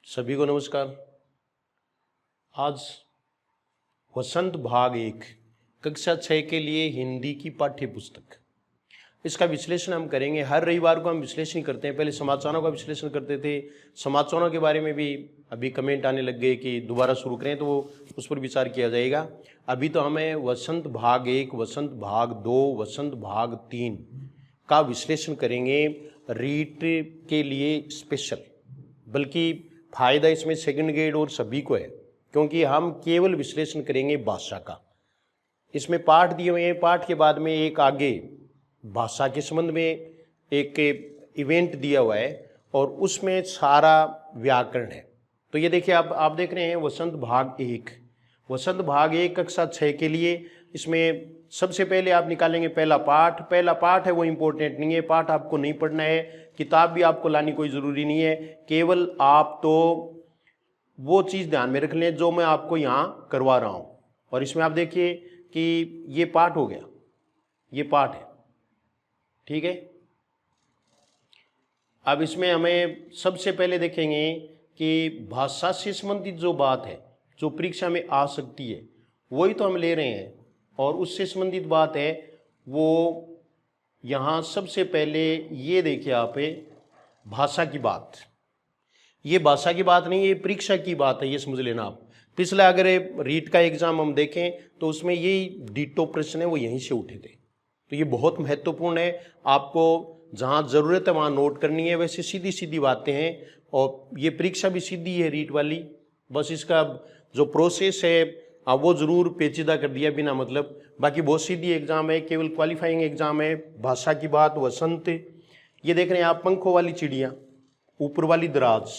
सभी को नमस्कार। आज वसंत भाग 1 कक्षा 6 के लिए हिंदी की पाठ्य पुस्तक, इसका विश्लेषण हम करेंगे। हर रविवार को हम विश्लेषण करते हैं। पहले समाचारों का विश्लेषण करते थे। समाचारों के बारे में भी अभी कमेंट आने लग गए कि दोबारा शुरू करें, तो वो उस पर विचार किया जाएगा। अभी तो हमें वसंत भाग 1, वसंत भाग 2, वसंत भाग 3 का विश्लेषण करेंगे। रीट के लिए स्पेशल, बल्कि फायदा इसमें सेकंड ग्रेड और सभी को है, क्योंकि हम केवल विश्लेषण करेंगे भाषा का। इसमें पाठ दिए हुए हैं, पाठ के बाद में एक आगे भाषा के संबंध में एक इवेंट दिया हुआ है और उसमें सारा व्याकरण है। तो ये देखिए, आप देख रहे हैं वसंत भाग 1, वसंत भाग 1 कक्षा 6 के लिए। इसमें सबसे पहले आप निकालेंगे पहला पाठ है, वो इम्पोर्टेंट नहीं है, पाठ आपको नहीं पढ़ना है, किताब भी आपको लानी कोई ज़रूरी नहीं है। केवल आप तो वो चीज़ ध्यान में रख लें जो मैं आपको यहाँ करवा रहा हूँ। और इसमें आप देखिए कि ये पाठ हो गया, ये पाठ है, ठीक है। अब इसमें हमें सबसे पहले देखेंगे कि भाषा से संबंधित जो बात है, जो परीक्षा में आ सकती है, वही तो हम ले रहे हैं। और उससे संबंधित बात है वो यहाँ सबसे पहले ये देखिए आप, भाषा की बात। ये भाषा की बात नहीं, ये परीक्षा की बात है, ये समझ लेना आप। पिछला अगर रीट का एग्जाम हम देखें तो उसमें यही डिटो प्रश्न है, वो यहीं से उठे थे। तो ये बहुत महत्वपूर्ण है, आपको जहाँ ज़रूरत है वहाँ नोट करनी है। वैसे सीधी सीधी बातें हैं और ये परीक्षा भी सीधी है रीट वाली, बस इसका जो प्रोसेस है वो ज़रूर पेचीदा कर दिया बिना मतलब। बाकी बहुत सीधी एग्जाम है, केवल क्वालिफाइंग एग्जाम है। भाषा की बात, वसंत, ये देख रहे हैं आप, पंखों वाली चिड़िया, ऊपर वाली दराज,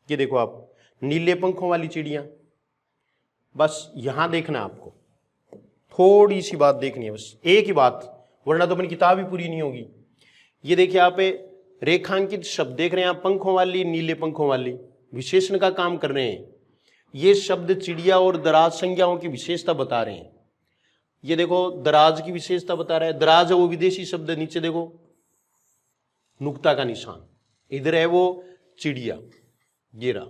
ये देखो आप, नीले पंखों वाली चिड़िया। बस यहाँ देखना है आपको, थोड़ी सी बात देखनी है, बस एक ही बात, वरना तो अपनी किताब ही पूरी नहीं होगी। ये देखिए आप, रेखांकित शब्द देख रहे हैं आप, पंखों वाली, नीले पंखों वाली, विशेषण का काम कर रहे हैं। ये शब्द चिड़िया और दराज संज्ञाओं की विशेषता बता रहे हैं। ये देखो दराज की विशेषता बता रहा है, दराज है वो विदेशी शब्द, नीचे देखो नुक्ता का निशान, इधर है वो चिड़िया, ये रहा।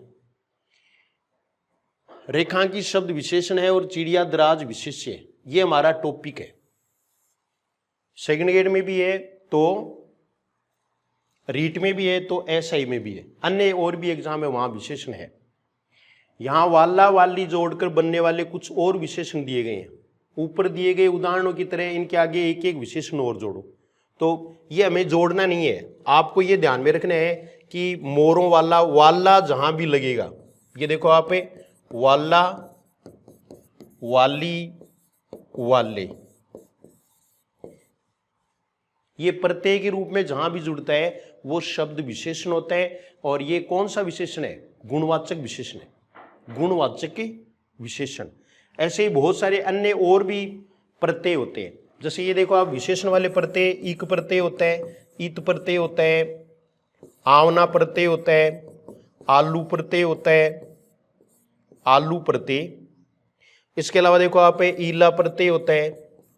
रेखांकित शब्द विशेषण है और चिड़िया दराज विशेष्य है। ये हमारा टॉपिक है, सेकंड ग्रेड में भी है, तो रीट में भी है, तो एसआई में भी है, अन्य और भी एग्जाम है वहां विशेषण है। यहां वाला वाली जोड़कर बनने वाले कुछ और विशेषण दिए गए हैं। ऊपर दिए गए उदाहरणों की तरह इनके आगे एक एक विशेषण और जोड़ो। तो ये हमें जोड़ना नहीं है, आपको ये ध्यान में रखना है कि मोरों वाला, वाला जहां भी लगेगा, ये देखो आप, वाला, वाली, वाले, ये प्रत्यय के रूप में जहां भी जुड़ता है वो शब्द विशेषण होता है। और ये कौन सा विशेषण है? गुणवाचक विशेषण है, गुणवाचक विशेषण। ऐसे ही बहुत सारे अन्य और भी प्रत्यय होते हैं। जैसे ये देखो आप, विशेषण वाले प्रत्यय, इक प्रत्यय होता है, इत प्रत्यय होता है, आवना प्रत्यय होता है, आलू प्रत्यय होता है, आलू प्रत्यय। इसके अलावा देखो आप, ईला प्रत्यय होता है,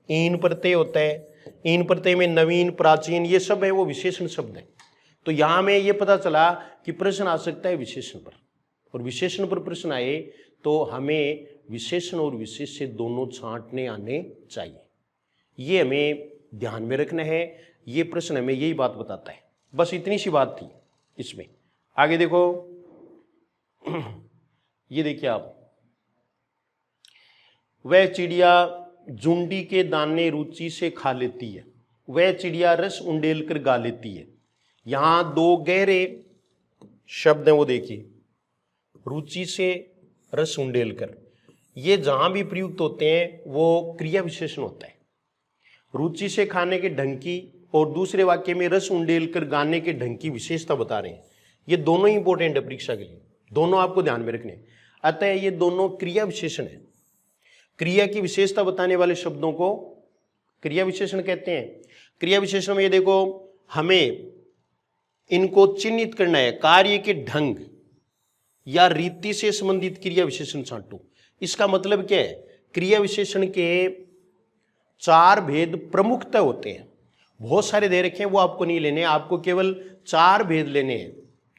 ईन प्रत्यय होता है। ईन प्रत्यय में नवीन, प्राचीन, ये सब है वो विशेषण शब्द है। तो यहां में ये पता चला कि प्रश्न आ सकता है विशेषण पर, और विशेषण पर प्रश्न आए तो हमें विशेषण और विशेष्य दोनों छांटने आने चाहिए। ये हमें ध्यान में रखना है, ये प्रश्न हमें यही बात बताता है। बस इतनी सी बात थी इसमें। आगे देखो, ये देखिए आप, वह चिड़िया झुंडी के दाने रुचि से खा लेती है, वह चिड़िया रस उंडेल कर गा लेती है। यहां दो गहरे शब्द हैं, वो देखिए, रुचि से, रस उंडेल कर। ये जहां भी प्रयुक्त होते हैं वो क्रिया विशेषण होता है। रुचि से खाने के ढंग की और दूसरे वाक्य में रस उंडेल कर गाने के ढंग की विशेषता बता रहे हैं। ये दोनों ही इंपॉर्टेंट है परीक्षा के लिए, दोनों आपको ध्यान में रखने। अतः ये दोनों क्रिया विशेषण है। क्रिया की विशेषता बताने वाले शब्दों को क्रिया विशेषण कहते हैं। क्रिया विशेषण में ये देखो, हमें इनको चिन्हित करना है, कार्य के ढंग या रीति से संबंधित क्रिया विशेषण छांटो। इसका मतलब क्या है? क्रिया विशेषण के 4 भेद प्रमुखतः होते हैं। बहुत सारे दे रखे हैं, वो आपको नहीं लेने, आपको केवल 4 भेद लेने हैं।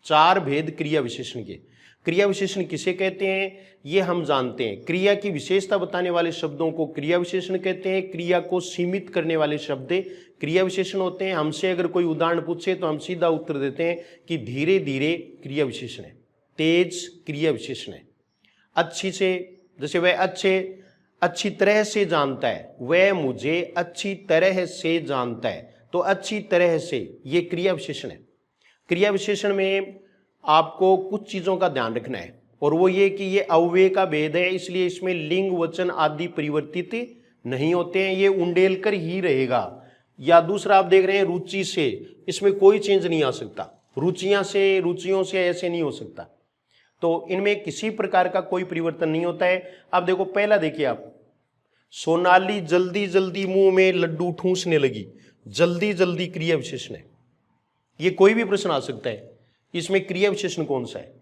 4 भेद क्रिया विशेषण के। क्रिया विशेषण किसे कहते हैं ये हम जानते हैं। क्रिया की विशेषता बताने वाले शब्दों को क्रिया विशेषण कहते हैं। क्रिया को सीमित करने वाले शब्द क्रिया विशेषण होते हैं। हमसे अगर कोई उदाहरण पूछे तो हम सीधा उत्तर देते हैं कि धीरे धीरे क्रिया विशेषण है, तेज क्रिया विशेषण है। अच्छी से, जैसे वह अच्छी तरह से जानता है, वह मुझे अच्छी तरह से जानता है, तो अच्छी तरह से ये क्रिया विशेषण है। क्रिया विशेषण में आपको कुछ चीज़ों का ध्यान रखना है और वो ये कि ये अव्यय का भेद है, इसलिए इसमें लिंग वचन आदि परिवर्तित नहीं होते हैं, ये उंडेलकर ही रहेगा। या दूसरा आप देख रहे हैं रुचि से, इसमें कोई चेंज नहीं आ सकता, रुचियां से रुचियों से ऐसे नहीं हो सकता, तो इनमें किसी प्रकार का कोई परिवर्तन नहीं होता है। अब देखो पहला देखिए आप, सोनाली जल्दी जल्दी मुंह में लड्डू ठूंसने लगी, जल्दी जल्दी क्रिया विशेषण है। ये कोई भी प्रश्न आ सकता है, इसमें क्रिया विशेषण कौन सा है।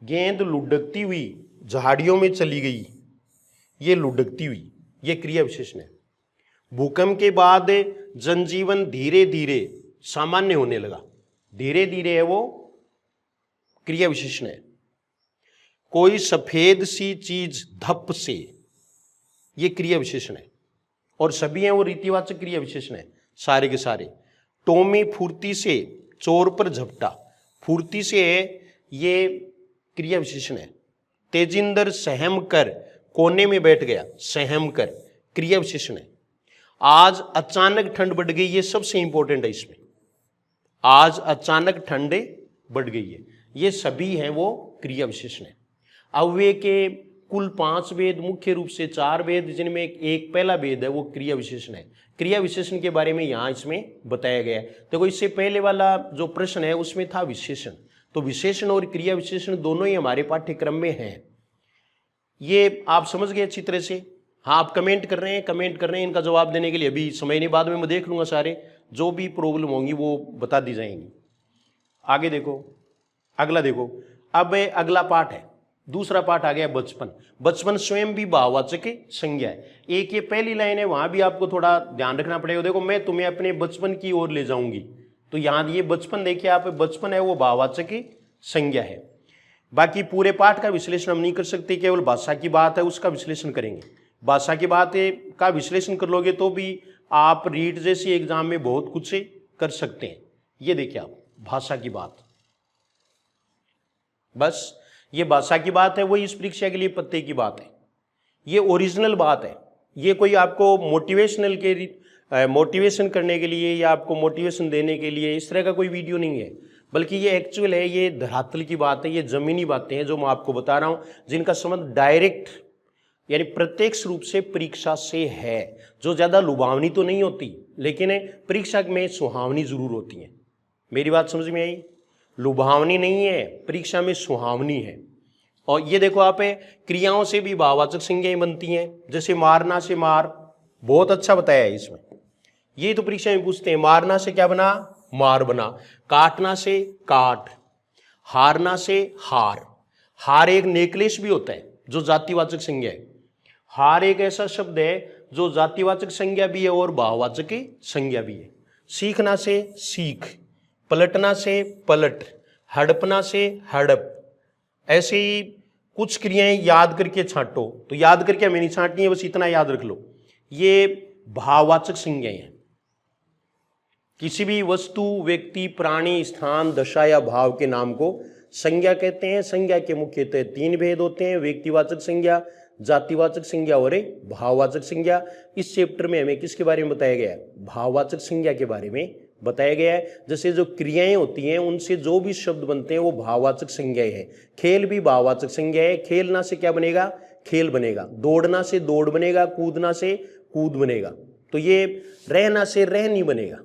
गेंद लुढ़कती हुई झाड़ियों में चली गई, ये लुढ़कती हुई, ये क्रिया विशेषण है। भूकंप के बाद जनजीवन धीरे धीरे सामान्य होने लगा, धीरे धीरे है वो क्रिया विशेषण है। कोई सफेद सी चीज धप से, ये क्रिया विशेषण है। और सभी हैं वो रीतिवाचक क्रिया विशेषण है सारे के सारे। टॉमी फुर्ती से चोर पर झपटा, फुर्ती से है ये क्रिया विशेषण है। तेजिंदर सहम कर कोने में बैठ गया, सहम कर क्रिया विशेषण है। आज अचानक ठंड बढ़ गई, ये सबसे इंपॉर्टेंट है इसमें, आज अचानक ठंड बढ़ गई है, ये सभी हैं वो क्रिया विशेषण है। अव्यय के कुल 5 भेद, मुख्य रूप से 4 भेद, जिनमें एक पहला भेद है वो क्रिया विशेषण है। क्रिया विशेषण के बारे में यहाँ इसमें बताया गया है। देखो इससे पहले वाला जो प्रश्न है उसमें था विशेषण, तो विशेषण और क्रिया विशेषण दोनों ही हमारे पाठ्यक्रम में हैं। ये आप समझ गए अच्छी तरह से। हाँ, आप कमेंट कर रहे हैं, इनका जवाब देने के लिए अभी समय नहीं, बाद में मैं देख लूंगा, सारे जो भी प्रॉब्लम होंगी वो बता दी जाएंगी। आगे देखो, अगला देखो, अब अगला पाठ है, दूसरा पाठ आ गया बचपन। बचपन स्वयं भी भाववाचक संज्ञा है। एक ये पहली लाइन है, वहां भी आपको थोड़ा ध्यान रखना पड़ेगा। देखो मैं तुम्हें अपने बचपन की ओर ले जाऊंगी, तो यहां ये बचपन देखिए आप, बचपन है वो भाववाचक संज्ञा है। बाकी पूरे पाठ का विश्लेषण हम नहीं कर सकते, केवल भाषा की बात है उसका विश्लेषण करेंगे। भाषा की बात का विश्लेषण कर लोगे तो भी आप रीट जैसी एग्जाम में बहुत कुछ कर सकते हैं। ये देखिए आप, भाषा की बात, बस ये भाषा की बात है, वही इस परीक्षा के लिए पत्ते की बात है, ये ओरिजिनल बात है। ये कोई आपको मोटिवेशन करने के लिए या आपको मोटिवेशन देने के लिए इस तरह का कोई वीडियो नहीं है, बल्कि ये एक्चुअल है, ये धरातल की बात है, ये जमीनी बातें हैं जो मैं आपको बता रहा हूं, जिनका संबंध डायरेक्ट यानी प्रत्यक्ष रूप से परीक्षा से है, जो ज्यादा लुभावनी तो नहीं होती लेकिन परीक्षा में सुहावनी जरूर होती है। मेरी बात समझ में आई? लुभावनी नहीं है, परीक्षा में सुहावनी है। और ये देखो आप, क्रियाओं से भी भाववाचक संज्ञाएं बनती हैं, जैसे मारना से मार, बहुत अच्छा बताया है इसमें। ये तो परीक्षा में पूछते हैं, मारना से क्या बना, मार बना। काटना से काट, हारना से हार। हार एक नेकलेस भी होता है जो जातिवाचक संज्ञा है। हार एक ऐसा शब्द है जो जातिवाचक संज्ञा भी है और भाववाचक संज्ञा भी है। सीखना से सीख, पलटना से पलट, हड़पना से हड़प। ऐसे ही कुछ क्रियाएं याद करके छांटो, तो याद करके हमें नहीं छांटनी है, बस इतना याद रख लो, ये भाववाचक संज्ञाएं हैं। किसी भी वस्तु, व्यक्ति, प्राणी, स्थान, दशा या भाव के नाम को संज्ञा कहते हैं। संज्ञा के मुख्यतः 3 भेद होते हैं, व्यक्तिवाचक संज्ञा, जातिवाचक संज्ञा और भाववाचक संज्ञा। इस चैप्टर में हमें किसके बारे में बताया गया है? भाववाचक संज्ञा के बारे में बताया गया है। जैसे जो क्रियाएं होती हैं उनसे जो भी शब्द बनते हैं वो भाववाचक संज्ञाएं हैं। खेल भी भाववाचक संज्ञा है। खेलना से क्या बनेगा? खेल बनेगा। दौड़ना से दौड़ बनेगा, कूदना से कूद बनेगा। तो ये रहना से रहनी बनेगा,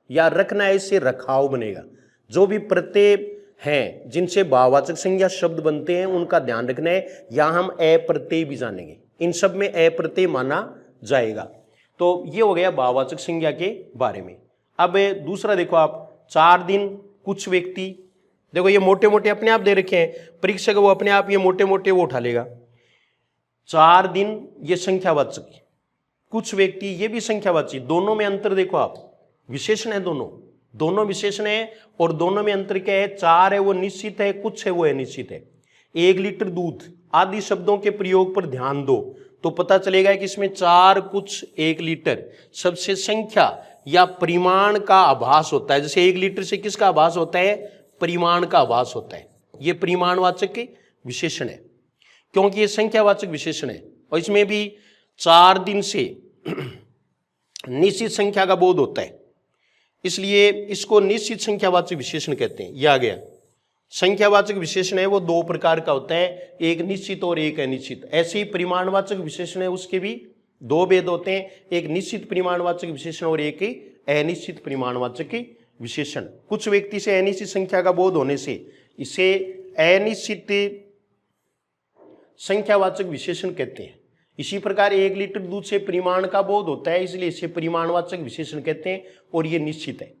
या रखना है इससे रखाव बनेगा। जो भी प्रत्यय हैं जिनसे भाववाचक संज्ञा शब्द बनते हैं उनका ध्यान रखना है। यहां हम अप्रत्यय भी जानेंगे, इन सब में अप्रत्यय माना जाएगा। तो ये हो गया भाववाचक संज्ञा के बारे में। अब दूसरा देखो आप, 4 दिन, कुछ व्यक्ति। देखो ये मोटे मोटे अपने आप दे रखे हैं, परीक्षक वो अपने आप ये मोटे मोटे वो उठा लेगा। 4 दिन ये संख्यावाचक, कुछ व्यक्ति ये भी संख्यावाची। दोनों में अंतर देखो आप, विशेषण है, दोनों विशेषण है और दोनों में अंतर क्या है? 4 है वो निश्चित है, कुछ है वो अनिश्चित है। 1 लीटर दूध आदि शब्दों के प्रयोग पर ध्यान दो तो पता चलेगा कि इसमें 4 कुछ 1 लीटर सबसे संख्या या परिमाण का आभास होता है। जैसे 1 लीटर से किसका आभास होता है? परिमाण का आभास होता है। ये परिमाणवाचक विशेषण है क्योंकि ये संख्यावाचक विशेषण है और इसमें भी 4 दिन से निश्चित संख्या का बोध होता है, इसलिए इसको निश्चित संख्यावाचक विशेषण कहते हैं। यह आ गया। संख्यावाचक विशेषण है वो 2 प्रकार का होता है, एक निश्चित और एक अनिश्चित। ऐसे ही परिमाणवाचक विशेषण है उसके भी 2 भेद होते हैं, एक निश्चित परिमाणवाचक विशेषण और एक अनिश्चित परिमाणवाचक विशेषण। कुछ व्यक्ति से अनिश्चित संख्या का बोध होने से इसे अनिश्चित संख्यावाचक विशेषण कहते हैं। इसी प्रकार 1 लीटर दूध से परिमाण का बोध होता है, इसलिए इसे परिमाणवाचक विशेषण कहते हैं और ये निश्चित है।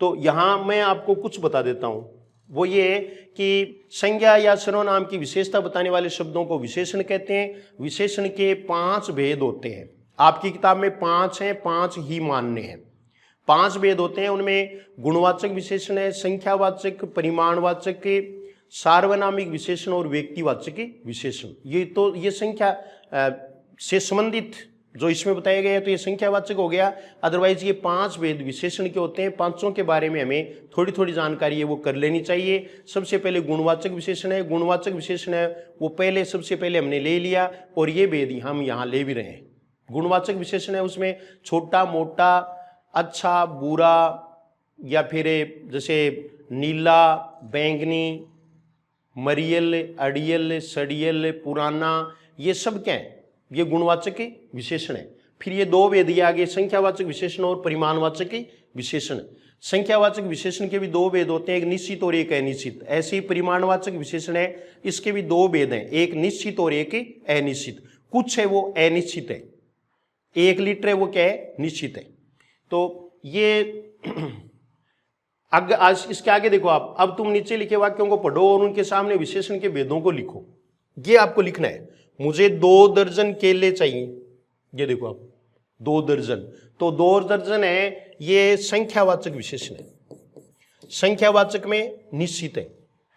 तो यहां मैं आपको कुछ बता देता हूं, वो ये कि संज्ञा या सर्वनाम की विशेषता बताने वाले शब्दों को विशेषण कहते हैं। विशेषण के 5 भेद होते हैं। आपकी किताब में 5 हैं, 5 ही मान्य हैं। 5 भेद होते हैं, उनमें गुणवाचक विशेषण है, संख्यावाचक, परिमाणवाचक, सार्वनामिक विशेषण और व्यक्तिवाचक विशेषण। ये संख्या से संबंधित जो इसमें बताया गया है तो ये संख्यावाचक हो गया। अदरवाइज ये 5 भेद विशेषण के होते हैं। पांचों के बारे में हमें थोड़ी थोड़ी जानकारी है वो कर लेनी चाहिए। सबसे पहले गुणवाचक विशेषण है। गुणवाचक विशेषण है वो पहले सबसे पहले हमने ले लिया और ये भेद हम यहाँ ले भी रहे हैं। गुणवाचक विशेषण है उसमें छोटा मोटा, अच्छा बुरा, या फिर जैसे नीला बैंगनी, मरियल, अड़ियल, सड़ियल, पुराना, ये सब क्या है? ये गुणवाचक विशेषण है। फिर ये 2 भेद दिए आगे, संख्यावाचक विशेषण और परिमाणवाचक विशेषण। संख्यावाचक विशेषण के भी 2 भेद होते हैं, एक निश्चित और एक अनिश्चित। ऐसे ही परिमाणवाचक विशेषण है, इसके भी 2 भेद हैं, एक निश्चित और एक अनिश्चित। कुछ है वो अनिश्चित है, 1 लीटर है वो क्या है? निश्चित है। तो ये आज इसके आगे देखो आप, अब तुम नीचे लिखे वाक्यों को पढ़ो और उनके सामने विशेषण के भेदों को लिखो। ये आपको लिखना है। मुझे 2 दर्जन केले चाहिए, ये देखो आप 2 दर्जन, तो 2 दर्जन है, ये संख्यावाचक विशेषण है। संख्यावाचक में निश्चित है,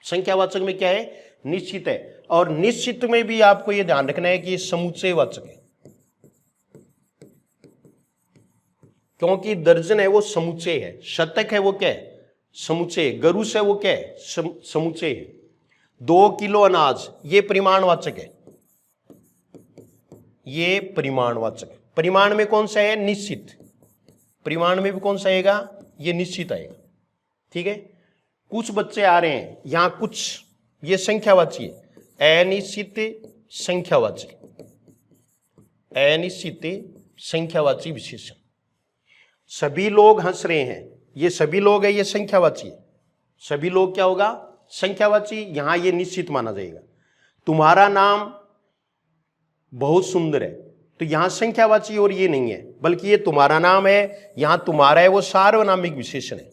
संख्यावाचक में क्या है? निश्चित है। और निश्चित में भी आपको यह ध्यान रखना है कि ये समुच्चयवाचक है, क्योंकि दर्जन है वो समुच्चय है, शतक है वो क्या है? समुच्चय, गरुस है वो क्या है? समुच्चय है। 2 किलो अनाज, ये परिमाणवाचक है, ये परिमाणवाचक। परिमाण में कौन सा है? निश्चित। परिमाण में भी कौन सा आएगा? ये निश्चित आएगा। ठीक है। कुछ बच्चे आ रहे हैं यहां, कुछ, ये संख्यावाची है, अनिश्चित संख्यावाची, अनिश्चित संख्यावाची विशेषण। सभी लोग हंस रहे हैं, ये सभी लोग है, ये संख्यावाची है। सभी लोग क्या होगा? संख्यावाची। यहां ये निश्चित माना जाएगा। तुम्हारा नाम बहुत सुंदर है, तो यहां संख्यावाची और ये नहीं है, बल्कि ये तुम्हारा नाम है। यहां तुम्हारा है वो सार्वनामिक विशेषण है,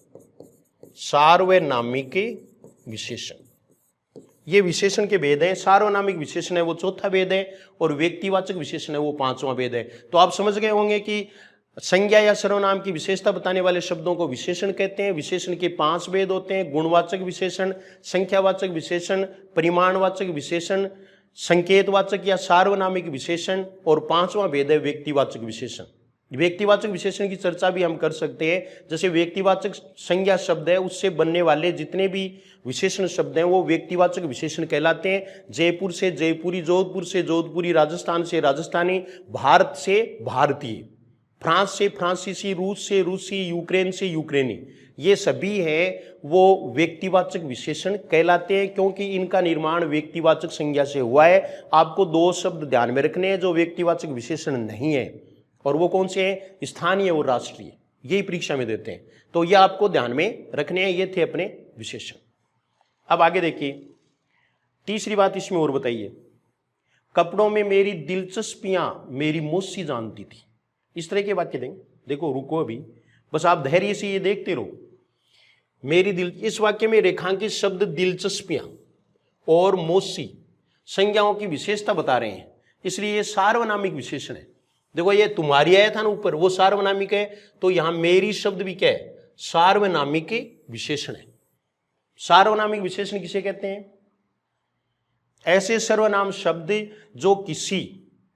सार्वनामिक विशेषण। ये विशेषण के भेद हैं। सार्वनामिक विशेषण है वो 4था भेद है और व्यक्तिवाचक विशेषण है वो 5वां भेद है। तो आप समझ गए होंगे कि संज्ञा या सर्वनाम की विशेषता बताने वाले शब्दों को विशेषण कहते हैं। विशेषण के 5 भेद होते हैं, गुणवाचक विशेषण, संख्यावाचक विशेषण, परिमाणवाचक विशेषण, संकेतवाचक या सार्वनामिक विशेषण, और 5वां भेद है व्यक्तिवाचक विशेषण। व्यक्तिवाचक विशेषण की चर्चा भी हम कर सकते हैं। जैसे व्यक्तिवाचक संज्ञा शब्द है उससे बनने वाले जितने भी विशेषण शब्द हैं वो व्यक्तिवाचक विशेषण कहलाते हैं। जयपुर से जयपुरी, जोधपुर से जोधपुरी, राजस्थान से राजस्थानी, भारत से भारतीय, फ्रांस से फ्रांसीसी, रूस से रूसी, यूक्रेन से यूक्रेनी, ये सभी है वो व्यक्तिवाचक विशेषण कहलाते हैं, क्योंकि इनका निर्माण व्यक्तिवाचक संज्ञा से हुआ है। आपको 2 शब्द ध्यान में रखने हैं जो व्यक्तिवाचक विशेषण नहीं है, और वो कौन से हैं? स्थानीय और राष्ट्रीय। यही परीक्षा में देते हैं, तो ये आपको ध्यान में रखने हैं। ये थे अपने विशेषण। अब आगे देखिए, तीसरी बात इसमें और बताइए। कपड़ों में मेरी दिलचस्पियां मेरी मौसी जानती थी। इस तरह के वाक्य देंगे। देखो रुको अभी, बस आप धैर्य से ये देखते रहो। मेरी दिल, इस वाक्य में रेखांकित शब्द दिलचस्पियां और मौसी संज्ञाओं की विशेषता बता रहे हैं, इसलिए ये सार्वनामिक विशेषण है। देखो ये तुम्हारी आया था ना ऊपर, वो सार्वनामिक है, तो यहां मेरी शब्द भी क्या है? सार्वनामिक विशेषण है। सार्वनामिक विशेषण किसे कहते हैं? ऐसे सर्वनाम शब्द जो किसी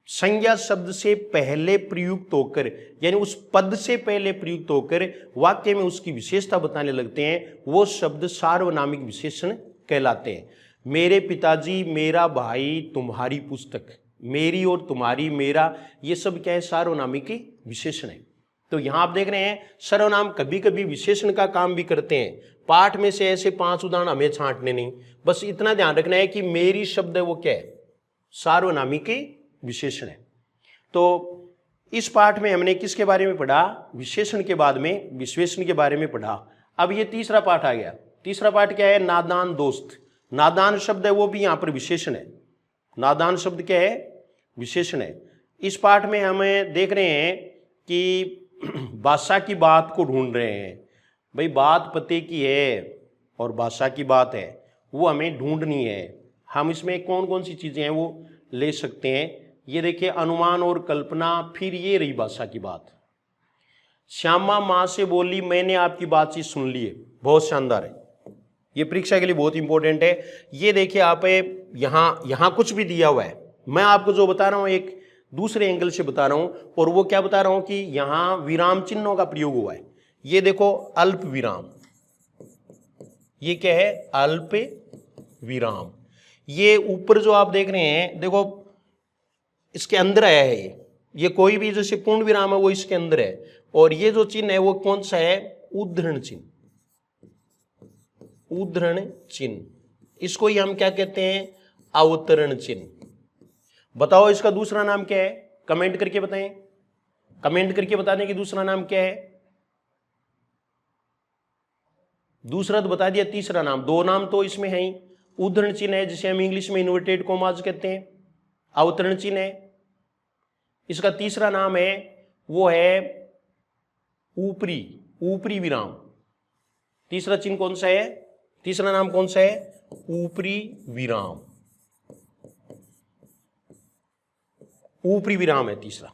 संज्ञा शब्द से पहले प्रयुक्त होकर, यानी उस पद से पहले प्रयुक्त होकर वाक्य में उसकी विशेषता बताने लगते हैं, वो शब्द सार्वनामिक विशेषण कहलाते हैं। मेरे पिताजी, मेरा भाई, तुम्हारी पुस्तक, मेरी और तुम्हारी, मेरा, ये सब क्या है? सार्वनामिक विशेषण है। तो यहां आप देख रहे हैं सर्वनाम कभी कभी विशेषण का काम भी करते हैं। पाठ में से ऐसे 5 उदाहरण हमें छांटने नहीं, बस इतना ध्यान रखना है कि मेरी शब्द है वो क्या है? सार्वनामिक विशेषण है। तो इस पाठ में हमने किसके बारे में पढ़ा? विशेषण के बाद में विशेषण के बारे में पढ़ा। अब ये तीसरा पाठ आ गया। तीसरा पाठ क्या है? नादान दोस्त। नादान शब्द है वो भी यहां पर विशेषण है। नादान शब्द क्या है? विशेषण है। इस पाठ में हमें देख रहे हैं कि भाषा की बात को ढूंढ रहे हैं। भाई बात पते की है और भाषा की बात है, वो हमें ढूंढनी है। हम इसमें कौन कौन सी चीजें हैं वो ले सकते हैं। ये देखिए अनुमान और कल्पना, फिर ये रही भाषा की बात। श्यामा माँ से बोली मैंने आपकी बातचीत सुन ली है, बहुत शानदार है, ये परीक्षा के लिए बहुत इंपॉर्टेंट है। ये देखिए आप यहाँ कुछ भी दिया हुआ है, मैं आपको जो बता रहा हूँ एक दूसरे एंगल से बता रहा हूं। और वो क्या बता रहा हूं कि यहां विराम चिन्हों का प्रयोग हुआ है। ये देखो अल्प विराम, ये क्या है? अल्प विराम। ये ऊपर जो आप देख रहे हैं देखो इसके अंदर आया है, ये कोई भी जैसे पूर्ण विराम है वो इसके अंदर है। और ये जो चिन्ह है वो कौन सा है? उद्धरण चिन्ह। उद्धरण चिन्ह, इसको ही हम क्या कहते हैं? अवतरण चिन्ह। बताओ इसका दूसरा नाम क्या है? कमेंट करके बताएं। कमेंट करके बताने की दूसरा नाम क्या है? दूसरा तो बता दिया, तीसरा नाम, 2 नाम तो इसमें है ही। उद्धरण चिन्ह है जिसे हम इंग्लिश में इन्वर्टेड कॉमास कहते हैं, अवतरण चिन्ह है। इसका तीसरा नाम है वो है ऊपरी विराम। तीसरा चिन्ह कौन सा है? तीसरा नाम कौन सा है? ऊपरी विराम। ऊपरी विराम है तीसरा।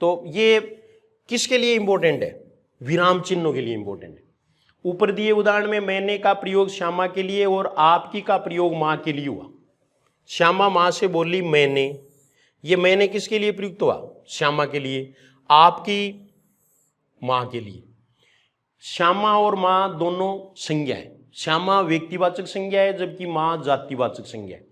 तो ये किसके लिए इंपॉर्टेंट है? विराम चिन्हों के लिए इंपॉर्टेंट है। ऊपर दिए उदाहरण में मैंने का प्रयोग श्यामा के लिए और आपकी का प्रयोग मां के लिए हुआ। श्यामा मां से बोली मैंने, ये मैंने किसके लिए प्रयुक्त हुआ? श्यामा के लिए। आपकी मां के लिए। श्यामा और मां दोनों संज्ञा है। श्यामा व्यक्तिवाचक संज्ञा है जबकि मां जातिवाचक संज्ञा है।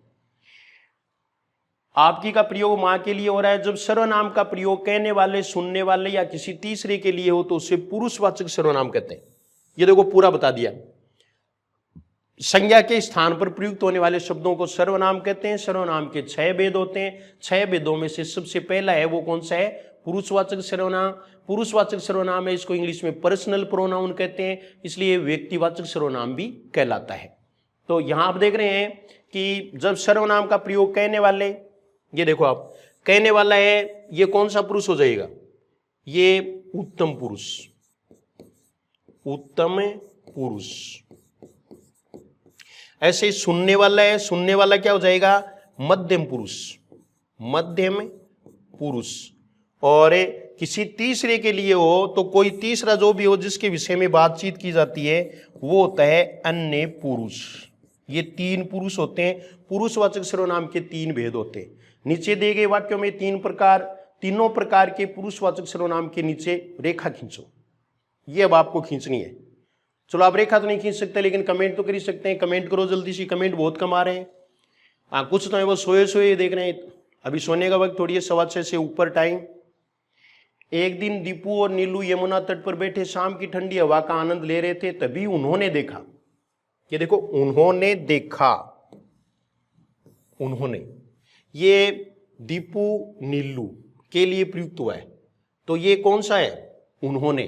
आपकी का प्रयोग मां के लिए हो रहा है। जब सर्वनाम का प्रयोग कहने वाले, सुनने वाले या किसी तीसरे के लिए हो तो उसे पुरुषवाचक सर्वनाम कहते हैं। ये देखो पूरा बता दिया। संज्ञा के स्थान पर प्रयुक्त होने वाले शब्दों को सर्वनाम कहते हैं। सर्वनाम के 6 भेद होते हैं। 6 भेदों में से सबसे पहला है वो कौन सा है? पुरुषवाचक सर्वनाम। पुरुषवाचक सर्वनाम है, इसको इंग्लिश में पर्सनल प्रोनाउन कहते हैं, इसलिए व्यक्तिवाचक सर्वनाम भी कहलाता है। तो यहां आप देख रहे हैं कि जब सर्वनाम का प्रयोग कहने वाले, ये देखो आप कहने वाला है, ये कौन सा पुरुष हो जाएगा? ये उत्तम पुरुष। उत्तम पुरुष। ऐसे सुनने वाला है, सुनने वाला क्या हो जाएगा? मध्यम पुरुष। मध्यम पुरुष। और किसी तीसरे के लिए हो तो कोई तीसरा जो भी हो जिसके विषय में बातचीत की जाती है वो होता है अन्य पुरुष। ये 3 पुरुष होते हैं। पुरुषवाचक सर्वनाम के 3 भेद होते हैं। नीचे दिए गए वाक्यों में तीनों प्रकार के पुरुषवाचक सर्वनाम के नीचे रेखा खींचो। ये अब आपको खींचनी है। चलो आप रेखा तो नहीं खींच सकते लेकिन कमेंट तो कर ही सकते हैं। कमेंट करो जल्दी से, कमेंट बहुत कम आ रहे हैं। हाँ कुछ तो है वो सोए देख रहे हैं। अभी सोने का वक्त थोड़ी है, 6:15 से ऊपर टाइम। एक दिन दीपू और नीलू यमुना तट पर बैठे शाम की ठंडी हवा का आनंद ले रहे थे, तभी उन्होंने देखा। ये देखो उन्होंने देखा, उन्होंने, ये दीपू नीलू के लिए प्रयुक्त हुआ है। तो ये कौन सा है? उन्होंने।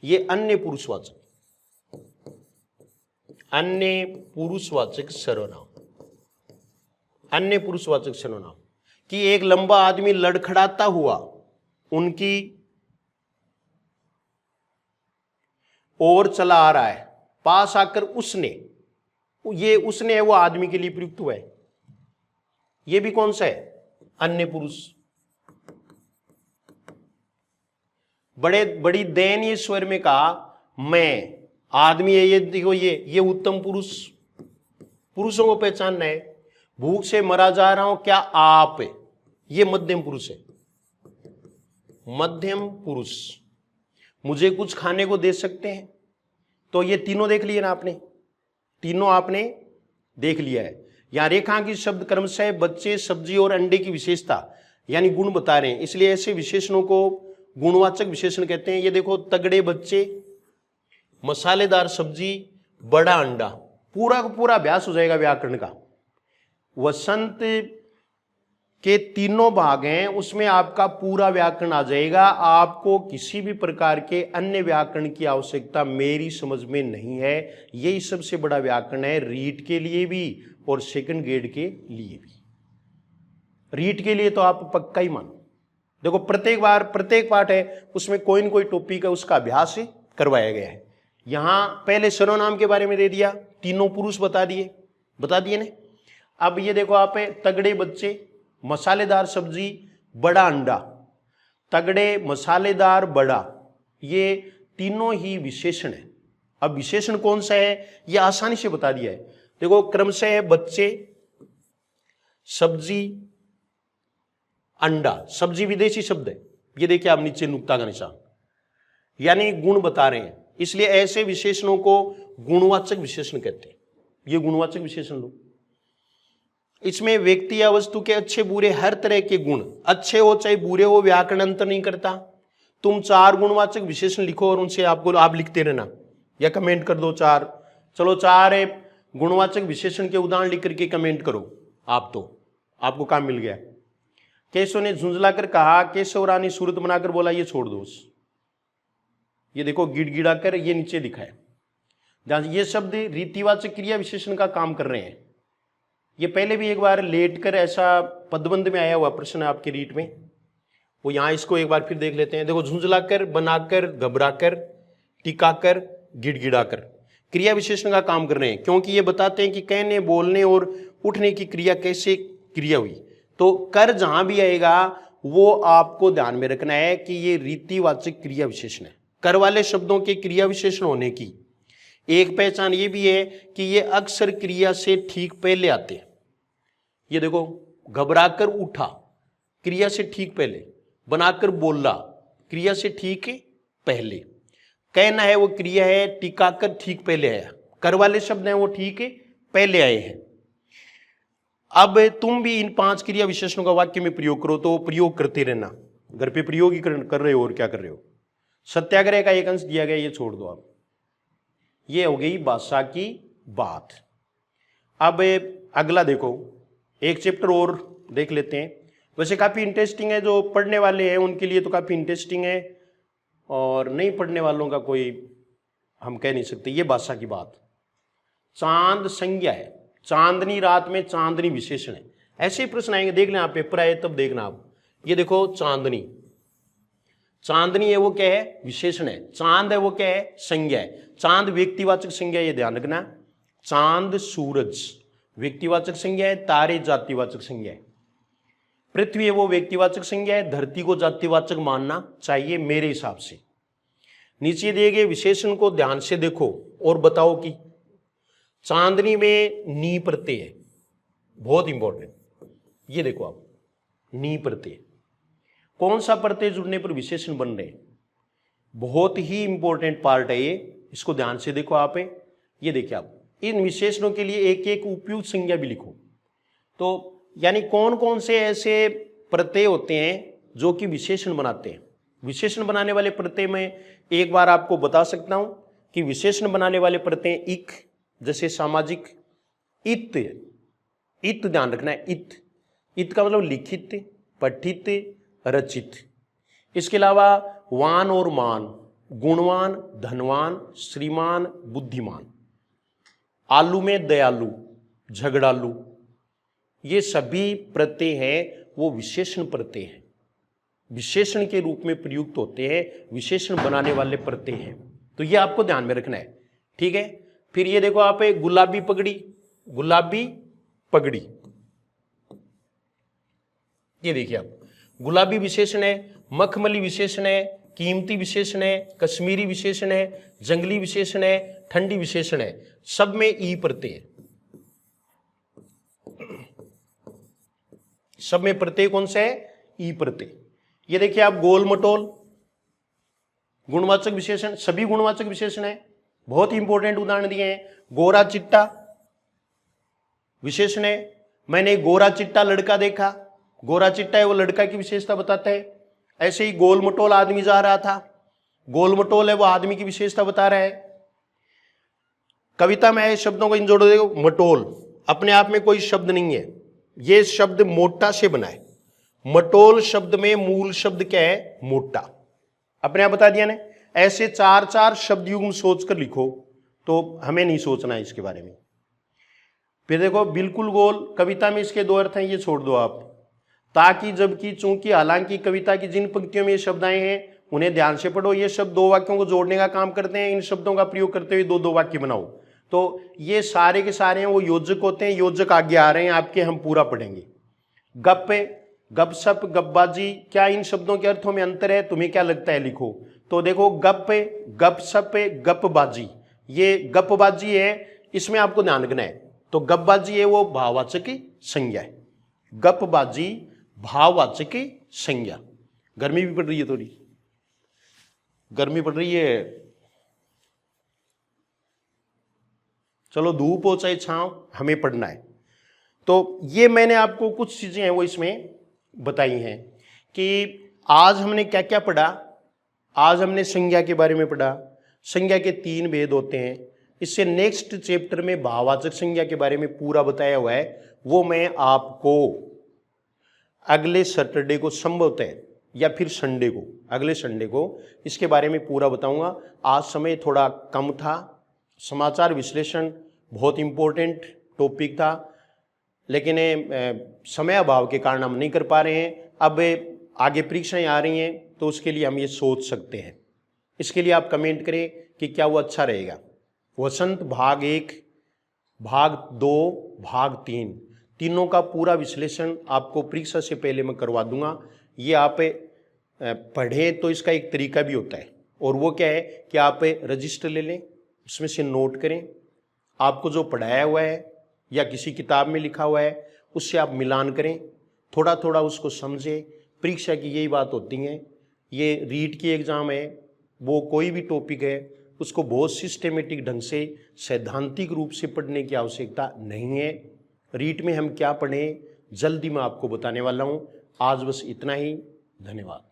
ये अन्य पुरुषवाचक, अन्य पुरुषवाचक सर्वनाम। अन्य पुरुषवाचक सर्वनाम कि एक लंबा आदमी लड़खड़ाता हुआ उनकी ओर चला आ रहा है, पास आकर उसने, ये उसने है वो आदमी के लिए प्रयुक्त हुआ है। ये भी कौन सा है? अन्य पुरुष। बड़ी दयनीय स्वर में कहा मैं, आदमी है ये, देखो ये उत्तम पुरुष। पुरुषों को पहचानना है। भूख से मरा जा रहा हूं, क्या आप, ये मध्यम पुरुष है। मध्यम पुरुष, मुझे कुछ खाने को दे सकते हैं। तो ये तीनों देख लिए ना आपने, तीनों आपने देख लिया है। यहां रेखांकित शब्द क्रमशः बच्चे, सब्जी और अंडे की विशेषता यानी गुण बता रहे हैं, इसलिए ऐसे विशेषणों को गुणवाचक विशेषण कहते हैं। ये देखो, तगड़े बच्चे, मसालेदार सब्जी, बड़ा अंडा, पूरा का पूरा अभ्यास हो जाएगा व्याकरण का। वसंत के तीनों भाग हैं, उसमें आपका पूरा व्याकरण आ जाएगा। आपको किसी भी प्रकार के अन्य व्याकरण की आवश्यकता मेरी समझ में नहीं है। यही सबसे बड़ा व्याकरण है, रीट के लिए भी और सेकंड ग्रेड के लिए भी। रीट के लिए तो आप पक्का ही मानो। देखो, प्रत्येक पाठ है उसमें कोई न कोई टॉपिक है, उसका अभ्यास करवाया गया है। यहां पहले सर्वनाम के बारे में दे दिया, तीनों पुरुष बता दिए ने। अब ये देखो आप, तगड़े बच्चे, मसालेदार सब्जी, बड़ा अंडा। तगड़े, मसालेदार, बड़ा, ये तीनों ही विशेषण है। अब विशेषण कौन सा है ये आसानी से बता दिया है। देखो, क्रमशः है बच्चे, सब्जी, अंडा। सब्जी विदेशी शब्द है, ये देखिए आप नीचे नुक्ता का निशान, यानी गुण बता रहे हैं, इसलिए ऐसे विशेषणों को गुणवाचक विशेषण कहते हैं। ये गुणवाचक विशेषण लो। इसमें व्यक्ति या वस्तु के अच्छे बुरे हर तरह के गुण, अच्छे हो चाहे बुरे हो, व्याकरण अंतर नहीं करता। तुम 4 गुणवाचक विशेषण लिखो और उनसे आप लिखते रहना या कमेंट कर दो 4। चलो 4 गुणवाचक विशेषण के उदाहरण लिख करके कमेंट करो। आप तो आपको काम मिल गया। केशव ने झुंझलाकर कहा, केशव रानी सूरत बनाकर बोला, ये छोड़ दो। ये देखो, गिड़गिड़ा कर, ये नीचे लिखा है। ये शब्द रीतिवाचक क्रिया विशेषण का काम कर रहे हैं। ये पहले भी एक बार लेट कर ऐसा पदबंध में आया हुआ प्रश्न है आपके रीट में, वो यहां इसको एक बार फिर देख लेते हैं। देखो, झुंझलाकर, बनाकर, घबराकर, टिकाकर, गिड़गिड़ाकर क्रिया विशेषण का काम कर रहे हैं, क्योंकि ये बताते हैं कि कहने, बोलने और उठने की क्रिया कैसे क्रिया हुई। तो कर जहां भी आएगा वो आपको ध्यान में रखना है कि ये रीतिवाचक क्रिया विशेषण है। कर वाले शब्दों के क्रिया विशेषण होने की एक पहचान ये भी है कि ये अक्सर क्रिया से ठीक पहले आते हैं। ये देखो, घबराकर उठा, क्रिया से ठीक पहले। बनाकर बोला, क्रिया से ठीक पहले। कहना है वो क्रिया है, टिकाकर ठीक पहले आया। कर वाले शब्द हैं वो ठीक पहले आए हैं। अब तुम भी इन 5 क्रिया विशेषणों का वाक्य में प्रयोग करो, तो प्रयोग करते रहना। घर पे प्रयोग ही कर रहे हो और क्या कर रहे हो। सत्याग्रह का एक अंश दिया गया, ये छोड़ दो आप। ये हो गई भाषा की बात। अब अगला देखो, एक चैप्टर और देख लेते हैं। वैसे काफी इंटरेस्टिंग है, जो पढ़ने वाले हैं उनके लिए तो काफी इंटरेस्टिंग है, और नहीं पढ़ने वालों का कोई हम कह नहीं सकते। ये भाषा की बात। चांद संज्ञा है, चांदनी रात में चांदनी विशेषण है। ऐसे ही प्रश्न आएंगे, देख लें आप, पेपर आए तब देखना आप। ये देखो, चांदनी, चांदनी है वो क्या है, विशेषण है। चांद है वो क्या है, संज्ञा है। चांद व्यक्तिवाचक संज्ञा, ये ध्यान रखना। चांद सूरज व्यक्तिवाचक संज्ञा है, तारे जातिवाचक संज्ञा है। पृथ्वी है वो व्यक्तिवाचक संज्ञा है, धरती को जातिवाचक मानना चाहिए मेरे हिसाब से। नीचे दिए गए विशेषण को ध्यान से देखो और बताओ कि चांदनी में नी प्रत्यय है, बहुत इंपॉर्टेंट। ये देखो आप, नी प्रत्यय, कौन सा प्रत्यय जुड़ने पर विशेषण बन रहे हैं, बहुत ही इंपॉर्टेंट पार्ट है ये, इसको ध्यान से देखो आप। ये देखिए आप, इन विशेषणों के लिए एक एक उपयुक्त संज्ञा भी लिखो। तो यानी कौन कौन से ऐसे प्रत्यय होते हैं जो कि विशेषण बनाते हैं। विशेषण बनाने वाले प्रत्यय में एक बार आपको बता सकता हूं कि विशेषण बनाने वाले प्रत्यय इक, जैसे सामाजिक, इत, इत ध्यान रखना है, इत, इत का मतलब लिखित, पठित, रचित। इसके अलावा वान और मान, गुणवान, धनवान, श्रीमान, बुद्धिमान। आलू में दयालु, झगड़ालू, ये सभी प्रत्यय हैं वो विशेषण प्रत्यय हैं, विशेषण के रूप में प्रयुक्त होते हैं, विशेषण बनाने वाले प्रत्यय हैं। तो ये आपको ध्यान में रखना है, ठीक है। फिर ये देखो आप, गुलाबी पगड़ी, गुलाबी पगड़ी, ये देखिए आप, गुलाबी विशेषण है, मखमली विशेषण है, कीमती विशेषण है, कश्मीरी विशेषण है, जंगली विशेषण है, ठंडी विशेषण है, सब में ई प्रत्यय है। सब में प्रत्यय कौन सा है? ई प्रत्यय। ये देखिए आप गोल मटोल, गुणवाचक विशेषण, सभी गुणवाचक विशेषण है, बहुत ही इंपॉर्टेंट उदाहरण दिए हैं। गोरा चिट्टा विशेषण है, मैंने गोरा चिट्टा लड़का देखा, गोरा चिट्टा है वो लड़का की विशेषता बताता है। ऐसे ही गोल मटोल आदमी जा रहा था, गोल मटोल है वो आदमी की विशेषता बता रहा है। कविता में आए शब्दों को इन जोड़ो, देखो मटोल अपने आप में कोई शब्द नहीं है, ये शब्द मोटा से बना है। मटोल शब्द में मूल शब्द क्या है? मोटा, अपने आप बता दिया ना। ऐसे चार चार शब्द युग्म सोचकर लिखो, तो हमें नहीं सोचना है इसके बारे में। फिर देखो बिल्कुल गोल, कविता में इसके दो अर्थ हैं, ये छोड़ दो आप। ताकि, जबकि, चूंकि, हालांकि, कविता की जिन पंक्तियों में ये शब्द आए हैं उन्हें ध्यान से पढ़ो। ये शब्द दो वाक्यों को जोड़ने का काम करते हैं, इन शब्दों का प्रयोग करते हुए दो दो वाक्य बनाओ। तो ये सारे के सारे हैं वो योजक होते हैं, योजक आगे आ रहे हैं आपके, हम पूरा पढ़ेंगे। गप, गपशप, गपबाजी, क्या इन शब्दों के अर्थों में अंतर है? तुम्हें क्या लगता है? लिखो। तो देखो गप, गपशप, गपबाजी, ये गपबाजी है, इसमें आपको ध्यान रखना है। तो गपबाजी है वो भाववाचक संज्ञा है, गपबाजी भाववाचक संज्ञा। गर्मी भी पड़ रही है, थोड़ी गर्मी पड़ रही है, चलो धूप हो चाहे छांव, हमें पढ़ना है। तो ये मैंने आपको कुछ चीजें हैं वो इसमें बताई हैं कि आज हमने क्या क्या पढ़ा। आज हमने संज्ञा के बारे में पढ़ा, संज्ञा के 3 भेद होते हैं। इससे नेक्स्ट चैप्टर में भाववाचक संज्ञा के बारे में पूरा बताया हुआ है, वो मैं आपको अगले सैटरडे को संभवतः या फिर संडे को, अगले संडे को इसके बारे में पूरा बताऊंगा। आज समय थोड़ा कम था, समाचार विश्लेषण बहुत इंपॉर्टेंट टॉपिक था, लेकिन समय अभाव के कारण हम नहीं कर पा रहे हैं। अब आगे परीक्षाएं आ रही हैं तो उसके लिए हम ये सोच सकते हैं। इसके लिए आप कमेंट करें कि क्या वो अच्छा रहेगा। वसंत भाग 1, भाग 2, भाग 3, तीनों का पूरा विश्लेषण आपको परीक्षा से पहले मैं करवा दूंगा। ये आप पढ़ें तो इसका एक तरीका भी होता है, और वो क्या है कि आप रजिस्टर ले लें, उसमें से नोट करें, आपको जो पढ़ाया हुआ है या किसी किताब में लिखा हुआ है उससे आप मिलान करें, थोड़ा थोड़ा उसको समझें। परीक्षा की यही बात होती है, ये रीट की एग्ज़ाम है, वो कोई भी टॉपिक है उसको बहुत सिस्टेमेटिक ढंग से सैद्धांतिक रूप से पढ़ने की आवश्यकता नहीं है। रीट में हम क्या पढ़ें जल्दी मैं आपको बताने वाला हूँ। आज बस इतना ही, धन्यवाद।